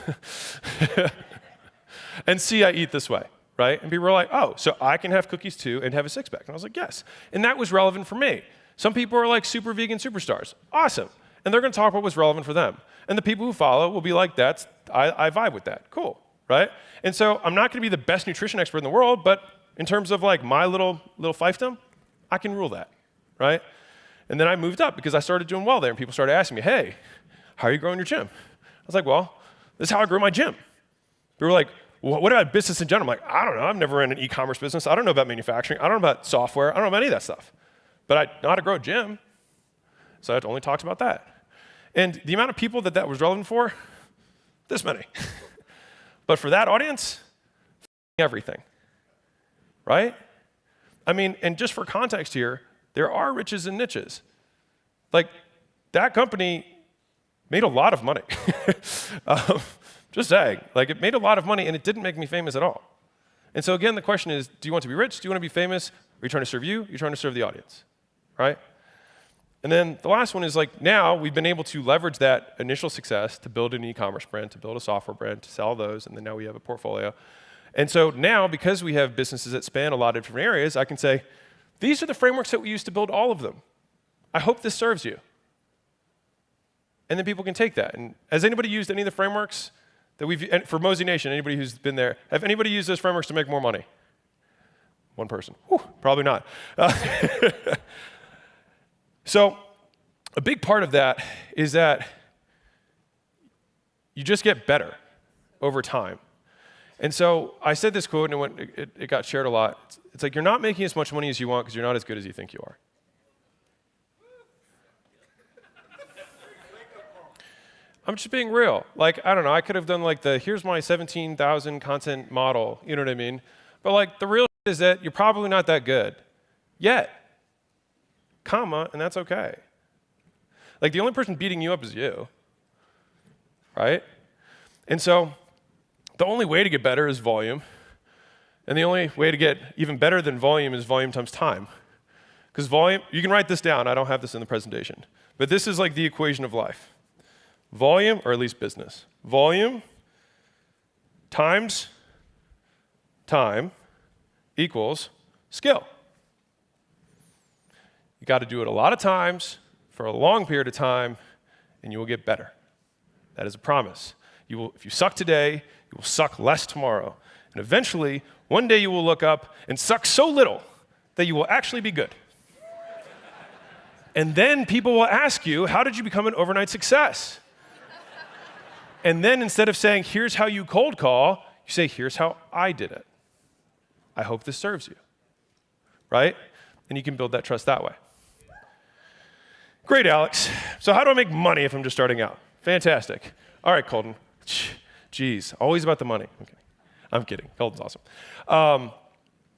A: And C, I eat this way, right? And people are like, oh, so I can have cookies too and have a six-pack. And I was like, yes. And that was relevant for me. Some people are like super vegan superstars. Awesome. And they're going to talk about what's relevant for them. And the people who follow will be like, I vibe with that. Cool, right? And so I'm not going to be the best nutrition expert in the world, but in terms of like my little fiefdom, I can rule that, right? And then I moved up because I started doing well there, and people started asking me, hey, how are you growing your gym? I was like, well, this is how I grew my gym. They were like, well, what about business in general? I'm like, I don't know. I've never ran an e-commerce business. I don't know about manufacturing. I don't know about software. I don't know about any of that stuff. But I know how to grow a gym, so I only talked about that. And the amount of people that was relevant for, this many. But for that audience, everything, right? I mean, and just for context here, there are riches and niches. Like, that company made a lot of money. Just saying. Like, it made a lot of money, and it didn't make me famous at all. And so again, the question is, do you want to be rich? Do you want to be famous? Are you trying to serve you? Are you trying to serve the audience, right? And then the last one is like, now we've been able to leverage that initial success to build an e-commerce brand, to build a software brand, to sell those, and then now we have a portfolio. And so now, because we have businesses that span a lot of different areas, I can say, these are the frameworks that we use to build all of them. I hope this serves you. And then people can take that. And has anybody used any of the frameworks that we've, for Mosey Nation, anybody who's been there, have anybody used those frameworks to make more money? One person. Whew, probably not. So a big part of that is that you just get better over time. And so I said this quote, and it got shared a lot. It's like, you're not making as much money as you want because you're not as good as you think you are. I'm just being real. Like, I don't know, I could have done like here's my 17,000 content model, you know what I mean? But like, the real is that you're probably not that good yet, comma, and that's okay. Like, the only person beating you up is you, right? And so the only way to get better is volume, and the only way to get even better than volume is volume times time. Because volume, you can write this down, I don't have this in the presentation, but this is like the equation of life. Volume, or at least business. Volume times time equals skill. You got to do it a lot of times for a long period of time, and you will get better. That is a promise. You will, if you suck today, you will suck less tomorrow. And eventually, one day you will look up and suck so little that you will actually be good. And then people will ask you, how did you become an overnight success? And then instead of saying, here's how you cold call, you say, here's how I did it. I hope this serves you, right? And you can build that trust that way. Great, Alex. So how do I make money if I'm just starting out? Fantastic. All right, Colton. Jeez, always about the money. Okay. I'm kidding. Colton's awesome.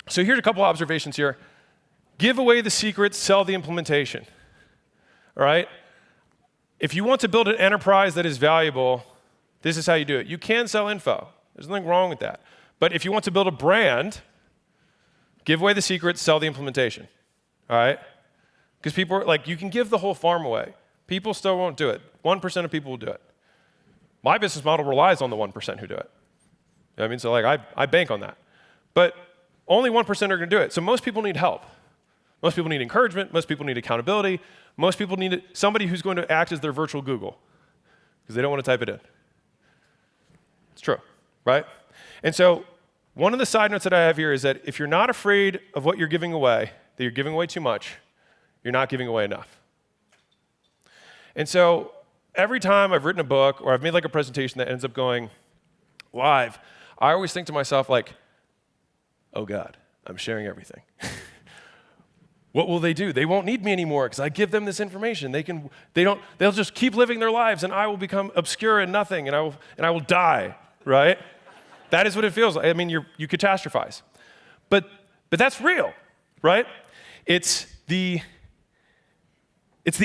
A: So here's a couple observations here. Give away the secrets, sell the implementation. All right? If you want to build an enterprise that is valuable, this is how you do it. You can sell info. There's nothing wrong with that. But if you want to build a brand, give away the secrets, sell the implementation. All right? Because people are like, you can give the whole farm away. People still won't do it. 1% of people will do it. My business model relies on the 1% who do it. You know what I mean? So like, I bank on that. But only 1% are going to do it. So most people need help. Most people need encouragement. Most people need accountability. Most people need somebody who's going to act as their virtual Google because they don't want to type it in. It's true, right? And so one of the side notes that I have here is that if you're not afraid of what you're giving away, that you're giving away too much, you're not giving away enough. And so every time I've written a book or I've made like a presentation that ends up going live, I always think to myself like, oh God, I'm sharing everything. What will they do? They won't need me anymore because I give them this information. They'll just keep living their lives and I will become obscure and nothing and I will die, right? That is what it feels like. I mean, you catastrophize. But that's real, right? It's the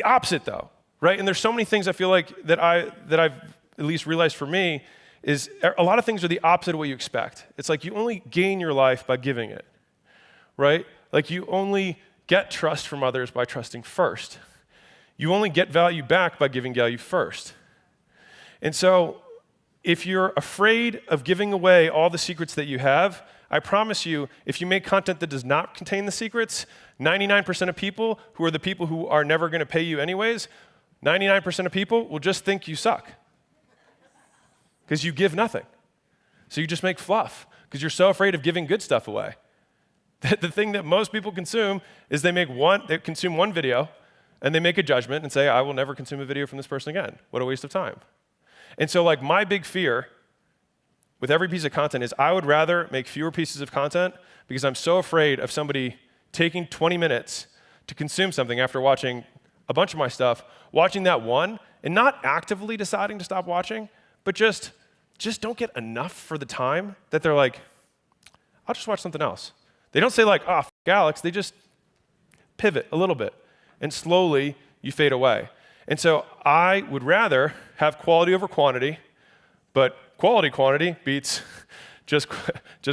A: opposite though, right? And there's so many things I feel like that I've at least realized for me is a lot of things are the opposite of what you expect. It's like you only gain your life by giving it, right? Like you only get trust from others by trusting first. You only get value back by giving value first. And so if you're afraid of giving away all the secrets that you have, I promise you, if you make content that does not contain the secrets, 99% of people who are the people who are never going to pay you anyways, 99% of people will just think you suck because you give nothing. So you just make fluff because you're so afraid of giving good stuff away. The thing that most people consume is they consume one video, and they make a judgment and say, I will never consume a video from this person again. What a waste of time. And so like my big fear with every piece of content is I would rather make fewer pieces of content because I'm so afraid of somebody taking 20 minutes to consume something after watching a bunch of my stuff, watching that one, and not actively deciding to stop watching, but just don't get enough for the time that they're like, I'll just watch something else. They don't say like, oh, f*** Alex. They just pivot a little bit. And slowly, you fade away. And so I would rather have quality over quantity, but quantity beats just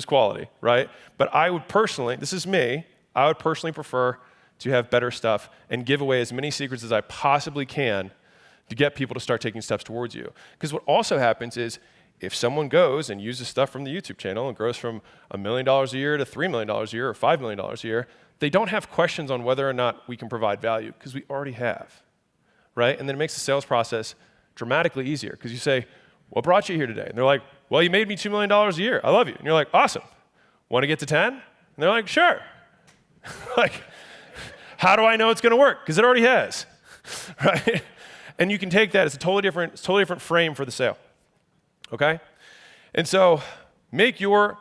A: quality, right? But I would personally, this is me, I would personally prefer to have better stuff and give away as many secrets as I possibly can to get people to start taking steps towards you. Because what also happens is if someone goes and uses stuff from the YouTube channel and grows from $1 million a year to $3 million a year or $5 million a year, they don't have questions on whether or not we can provide value because we already have, right? And then it makes the sales process dramatically easier because you say, what brought you here today? And they're like, well, you made me $2 million a year. I love you. And you're like, awesome. Want to get to 10? And they're like, sure. Like, how do I know it's going to work? Because it already has, right? And you can take that. It's a totally different frame for the sale, okay? And so make your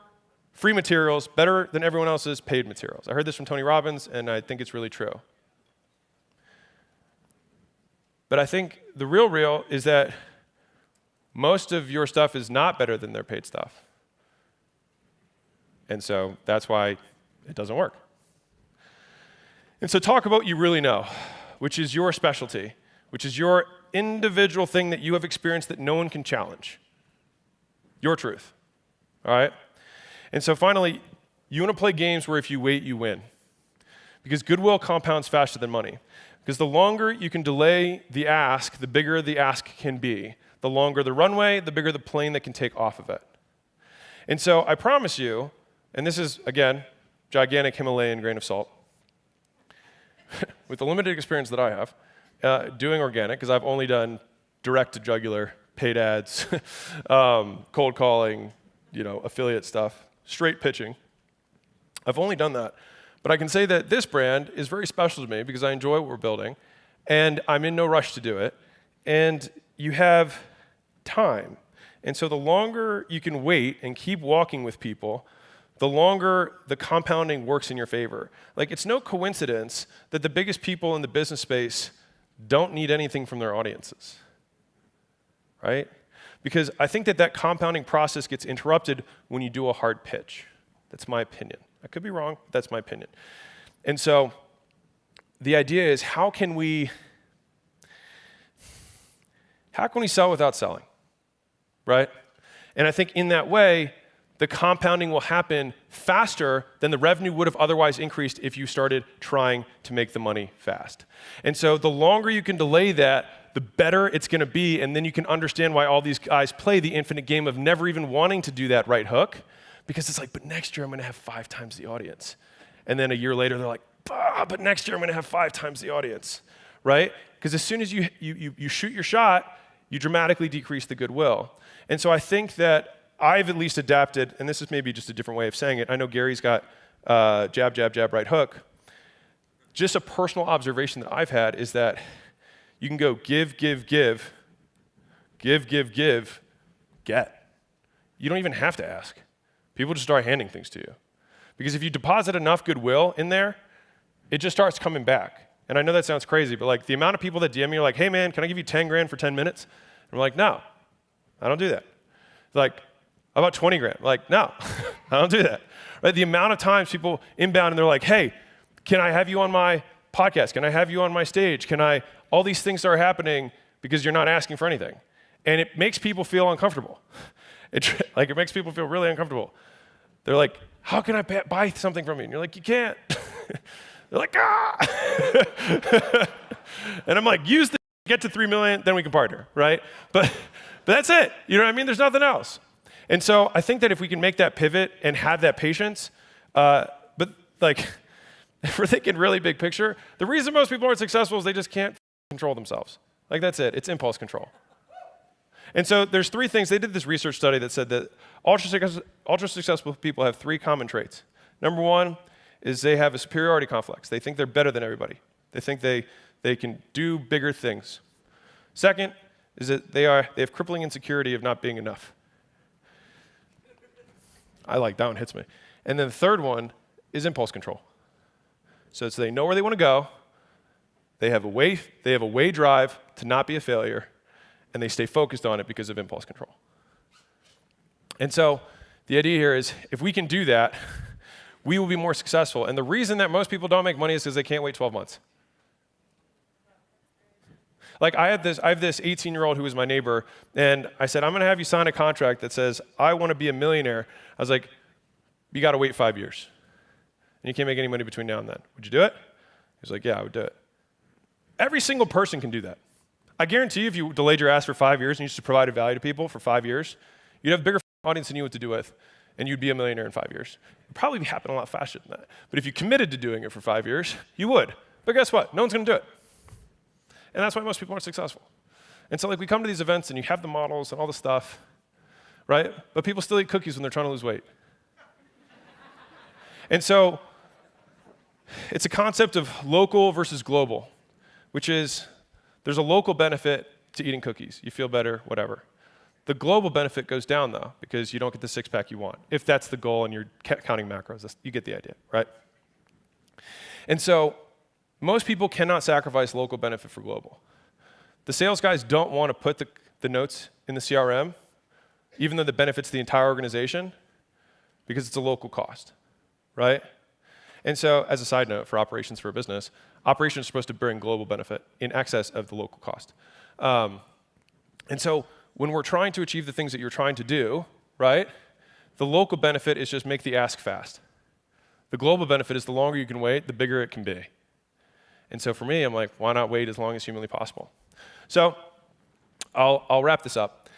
A: free materials better than everyone else's paid materials. I heard this from Tony Robbins, and I think it's really true. But I think the real is that most of your stuff is not better than their paid stuff. And so that's why it doesn't work. And so talk about what you really know, which is your specialty, which is your individual thing that you have experienced that no one can challenge. Your truth, all right? And so finally, you want to play games where if you wait, you win. Because goodwill compounds faster than money. Because the longer you can delay the ask, the bigger the ask can be. The longer the runway, the bigger the plane that can take off of it. And so I promise you, and this is, again, gigantic Himalayan grain of salt, with the limited experience that I have, doing organic, because I've only done direct-to-jugular, paid ads, cold calling, affiliate stuff, straight pitching. I've only done that. But I can say that this brand is very special to me because I enjoy what we're building, and I'm in no rush to do it. And you have time. And so the longer you can wait and keep walking with people, the longer the compounding works in your favor. Like, it's no coincidence that the biggest people in the business space don't need anything from their audiences, right? Because I think that compounding process gets interrupted when you do a hard pitch. That's my opinion. I could be wrong, but that's my opinion. And so the idea is, how can we sell without selling, right? And I think in that way, the compounding will happen faster than the revenue would have otherwise increased if you started trying to make the money fast. And so the longer you can delay that, the better it's going to be, and then you can understand why all these guys play the infinite game of never even wanting to do that right hook, because it's like, but next year I'm going to have 5 times the audience. And then a year later, they're like, but next year I'm going to have 5 times the audience, right? Because as soon as you shoot your shot, you dramatically decrease the goodwill. And so I think that I've at least adapted, and this is maybe just a different way of saying it. I know Gary's got jab, jab, jab, right hook. Just a personal observation that I've had is that you can go give, give, give, give, give, give, get. You don't even have to ask. People just start handing things to you. Because if you deposit enough goodwill in there, it just starts coming back. And I know that sounds crazy, but like the amount of people that DM me are like, hey man, can I give you 10 grand for 10 minutes? And I'm like, no, I don't do that. Like, how about 20 grand? Like, no, I don't do that. Right? The amount of times people inbound and they're like, hey, can I have you on my podcast? Can I have you on my stage? All these things start happening because you're not asking for anything. And it makes people feel uncomfortable. It makes people feel really uncomfortable. They're like, how can I buy something from you? And you're like, you can't. They're like, ah. And I'm like, use the get to 3 million, then we can partner, right? But that's it. You know what I mean? There's nothing else. And so I think that if we can make that pivot and have that patience, but like, if we're thinking really big picture, the reason most people aren't successful is they just can't control themselves. Like, that's it. It's impulse control. And so there's 3 things. They did this research study that said that ultra successful people have 3 common traits. Number 1 is they have a superiority complex. They think they're better than everybody. They think they can do bigger things. Second is that they have crippling insecurity of not being enough. I like that one, hits me. And then the third one is impulse control. So they know where they want to go. They have a way drive to not be a failure, and they stay focused on it because of impulse control. And so the idea here is if we can do that, we will be more successful. And the reason that most people don't make money is because they can't wait 12 months. Like I have this 18-year-old who was my neighbor, and I said, I'm going to have you sign a contract that says, I want to be a millionaire. I was like, you got to wait 5 years. And you can't make any money between now and then. Would you do it? He was like, yeah, I would do it. Every single person can do that. I guarantee you if you delayed your ass for 5 years and you just provided value to people for 5 years, you'd have a bigger audience than you knew what to do with, and you'd be a millionaire in 5 years. It would probably happen a lot faster than that. But if you committed to doing it for 5 years, you would. But guess what? No one's going to do it. And that's why most people aren't successful. And so like we come to these events and you have the models and all the stuff, right? But people still eat cookies when they're trying to lose weight. And so it's a concept of local versus global, which is there's a local benefit to eating cookies. You feel better, whatever. The global benefit goes down, though, because you don't get the six-pack you want. If that's the goal and you're counting macros, you get the idea, right? And so most people cannot sacrifice local benefit for global. The sales guys don't want to put the notes in the CRM, even though it benefits the entire organization, because it's a local cost, right? And so, as a side note for operations for a business, operations are supposed to bring global benefit in excess of the local cost. And so, when we're trying to achieve the things that you're trying to do, right, the local benefit is just make the ask fast. The global benefit is the longer you can wait, the bigger it can be. And so for me, I'm like, why not wait as long as humanly possible? So I'll wrap this up.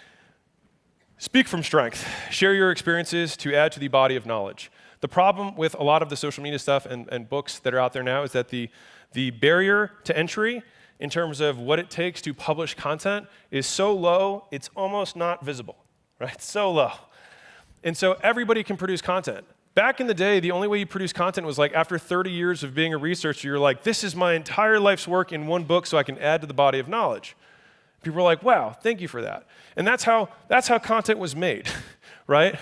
A: Speak from strength. Share your experiences to add to the body of knowledge. The problem with a lot of the social media stuff and books that are out there now is that the barrier to entry in terms of what it takes to publish content is so low, it's almost not visible, right? It's so low. And so everybody can produce content. Back in the day, the only way you produce content was like after 30 years of being a researcher, you're like, this is my entire life's work in one book so I can add to the body of knowledge. People are like, wow, thank you for that. And that's how content was made, right?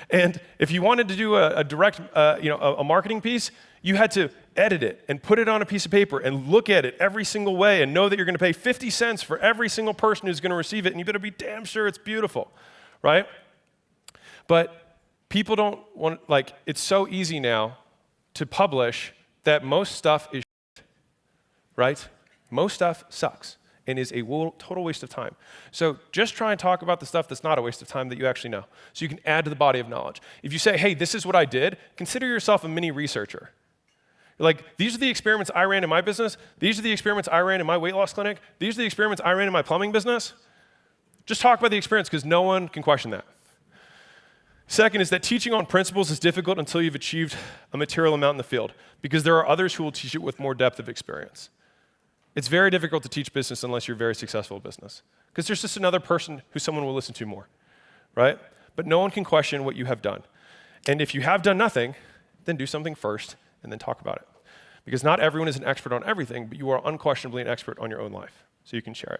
A: And if you wanted to do a direct, a marketing piece, you had to edit it and put it on a piece of paper and look at it every single way and know that you're going to pay 50 cents for every single person who's going to receive it, and you better be damn sure it's beautiful, right? But people don't want, like, it's so easy now to publish that most stuff is shit, right? Most stuff sucks and is a total waste of time. So just try and talk about the stuff that's not a waste of time that you actually know, so you can add to the body of knowledge. If you say, hey, this is what I did, consider yourself a mini researcher. Like, these are the experiments I ran in my business. These are the experiments I ran in my weight loss clinic. These are the experiments I ran in my plumbing business. Just talk about the experience because no one can question that. Second is that teaching on principles is difficult until you've achieved a material amount in the field, because there are others who will teach it with more depth of experience. It's very difficult to teach business unless you're very successful at business, because there's just another person who someone will listen to more, right? But no one can question what you have done. And if you have done nothing, then do something first and then talk about it. Because not everyone is an expert on everything, but you are unquestionably an expert on your own life, so you can share it.